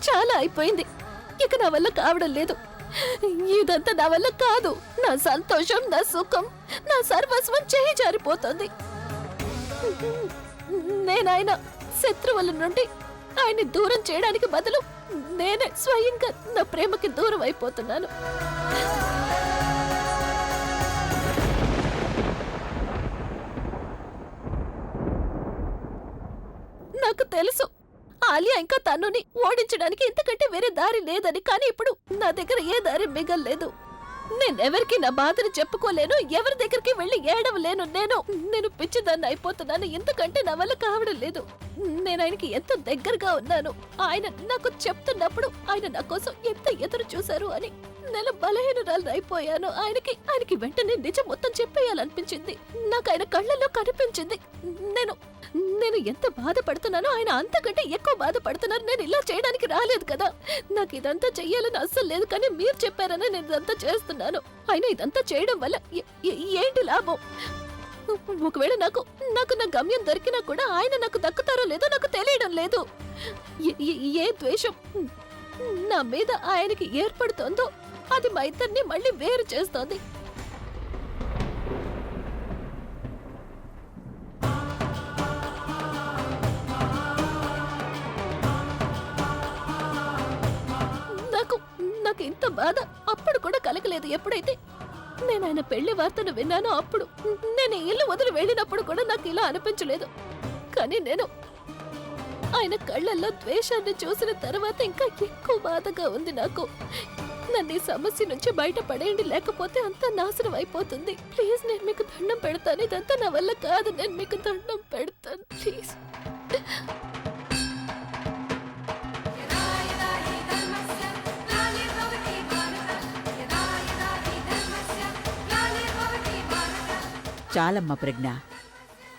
చాలా అయిపోయింది. ఇక నా వల్ల కావడం లేదు. ఇదంతా నా వల్ల కాదు. నా సంతోషం, నా సుఖం, నా సర్వస్వం చేయి జారిపోతుంది. నేను ఆయన శత్రువుల నుండి ఆయన్ని దూరం చేయడానికి బదులు నేనే స్వయంగా నా ప్రేమకి దూరం అయిపోతున్నాను. నాకు తెలుసు ఆలియా ఇంకా తన్నుని ఓడించడానికి ఇంతకంటే వేరే దారి లేదని. కానీ ఇప్పుడు నా దగ్గర ఏ దారి మిగల్లేదు. నేనెవరికి నా బాధను చెప్పుకోలేను, ఎవరి దగ్గరికి వెళ్ళి ఏడవలేను. నేను పిచ్చిదాన్ని అయిపోతున్నాను. ఇంతకంటే నా వల్ల కావడం లేదు. నేను ఆయనకి ఎంత దగ్గరగా ఉన్నాను. ఆయన నాకు చెప్తున్నప్పుడు ఆయన నా కోసం ఎంత ఎదురు చూశారు అని నేను బలహీనురాలు అయిపోయాను. ఆయనకి వెంటనే నిజం మొత్తం చెప్పేయాలనిపించింది. నాకు ఆయన కళ్ళల్లో కనిపించింది. నేను ఎంత బాధపడుతున్నానో ఆయన అంతకంటే ఎక్కువ బాధపడుతున్నారు. నేను ఇలా చేయడానికి రాలేదు కదా. నాకు ఇదంతా చెయ్యాలని అస్సలు లేదు. కానీ మీరు చెప్పారని నేను ఇదంతా చేస్తున్నాను. ఆయన ఇదంతా చేయడం వల్ల ఏంటి లాభం? ఒకవేళ నాకు నా గమ్యం దొరికినా కూడా ఆయన నాకు దక్కుతారో లేదో నాకు తెలియడం లేదు. ఏ ద్వేషం నా మీద ఆయనకి ఏర్పడుతోందో అది మా ఇద్దరిని మళ్ళీ వేరు చేస్తోంది. నాకు ఇంత బాధ అప్పుడు కూడా కలగలేదు. ఎప్పుడైతే నేను ఆయన పెళ్లి వార్తను విన్నానో అప్పుడు, నేను ఇల్లు వదిలి వెళ్ళినప్పుడు కూడా నాకు ఇలా అనిపించలేదు. కానీ నేను ఆయన కళ్ళల్లో ద్వేషాన్ని చూసిన తర్వాత ఇంకా ఎక్కువ బాధగా ఉంది నాకు. నన్ను ఈ సమస్య నుంచి బయటపడేయండి, లేకపోతే అంతా నాశనం అయిపోతుంది. ప్లీజ్, నేను మీకు దండం పెడతాను. ఇదంతా నా వల్ల కాదు. నేను మీకు దండం పెడతాను, ప్లీజ్. చాలమ్మ ప్రజ్ఞ,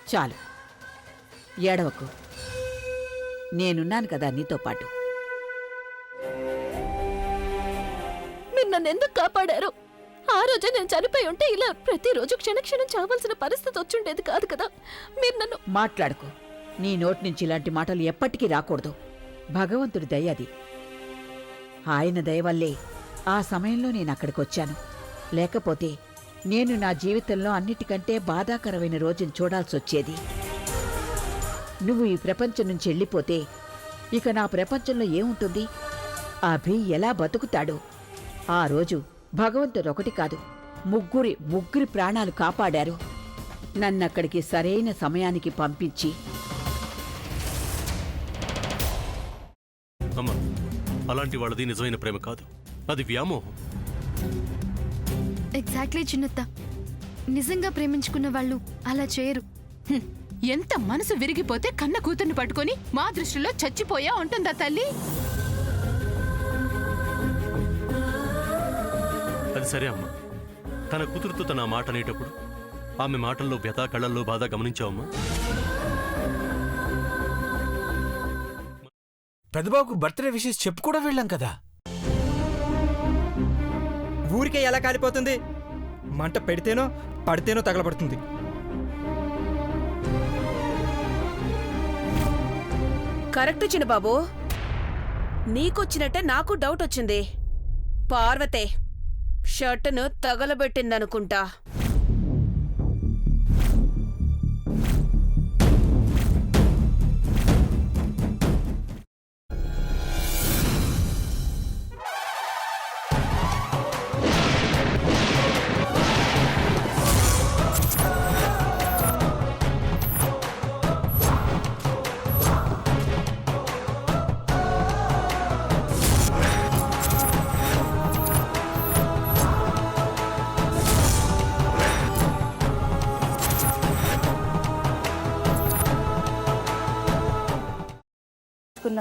చాలు. ఏడవకు, నేనున్నాను కదా నీతో పాటు. మీరు నన్ను ఎందుకు కాపాడారు? ఆ రోజే నేను చనిపోయి ఉంటే ఇలా ప్రతిరోజు క్షణక్షణం చావాల్సిన పరిస్థితి వచ్చుండేది కాదు కదా. మీరు నన్ను మాట్లాడుకో. నీ నోటి నుంచి ఇలాంటి మాటలు ఎప్పటికీ రాకూడదు. భగవంతుడి దయ అది. ఆయన దయ వల్లే ఆ సమయంలో నేను అక్కడికొచ్చాను. లేకపోతే నేను నా జీవితంలో అన్నిటికంటే బాధాకరమైన రోజును చూడాల్సొచ్చేది. నువ్వు ఈ ప్రపంచం నుంచి వెళ్ళిపోతే ఇక నా ప్రపంచంలో ఏముంటుంది? అభి ఎలా బతుకుతాడు? ఆ రోజు భగవంతుడు ఒకటి కాదు, ముగ్గురి ప్రాణాలు కాపాడారు. నన్నక్కడికి సరైన సమయానికి పంపించి. అమ్మా, అలాంటి వాళ్ళది నిజమైన ప్రేమ కాదు, అది వ్యామోహం. ఎగ్జాక్ట్లీ చిన్నత్త. నిజంగా ప్రేమించుకున్న వాళ్ళు అలా చేయరు. ఎంత మనసు విరిగిపోతే కన్న కూతుర్ని పట్టుకొని మా దృష్టిలో చచ్చిపోయా ఉంటుందా తల్లి? అది సరే అమ్మా, తన కూతురుతో తన మాట అనేటప్పుడు ఆమె మాటల్లో వ్యథ, కళ్ళల్లో బాధ గమనించావమ్మా? పెద్దబాబుకు బర్త్డే విషెస్ చెప్పు కూడా వెళ్ళాం కదా. ఊరికే ఎలా కాలిపోతుంది? మంట పెడితేనో పడితేనో తగలబడుతుంది. కరెక్ట్ చిన్నబాబు, నీకొచ్చినట్టే నాకు డౌట్ వచ్చింది. పార్వతే షర్టును తగలబెట్టిందనుకుంటా.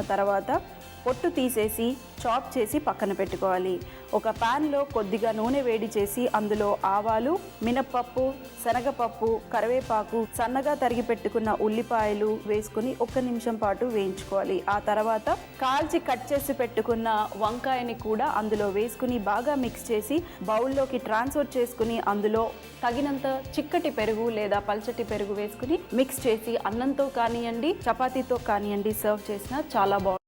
తర్వాత పొట్టు తీసేసి చాప్ చేసి పక్కన పెట్టుకోవాలి. ఒక ప్యాన్లో కొద్దిగా నూనె వేడి చేసి అందులో ఆవాలు, మినప్పప్పు, శనగపప్పు, కరివేపాకు, సన్నగా తరిగి పెట్టుకున్న ఉల్లిపాయలు వేసుకుని 1 నిమిషం పాటు వేయించుకోవాలి. ఆ తర్వాత కాల్చి కట్ చేసి పెట్టుకున్న వంకాయని కూడా అందులో వేసుకుని బాగా మిక్స్ చేసి బౌల్లోకి ట్రాన్స్ఫర్ చేసుకుని అందులో తగినంత చిక్కటి పెరుగు లేదా పల్చటి పెరుగు వేసుకుని మిక్స్ చేసి అన్నంతో కానివ్వండి, చపాతీతో కానివ్వండి సర్వ్ చేసినా చాలా బాగుంటుంది.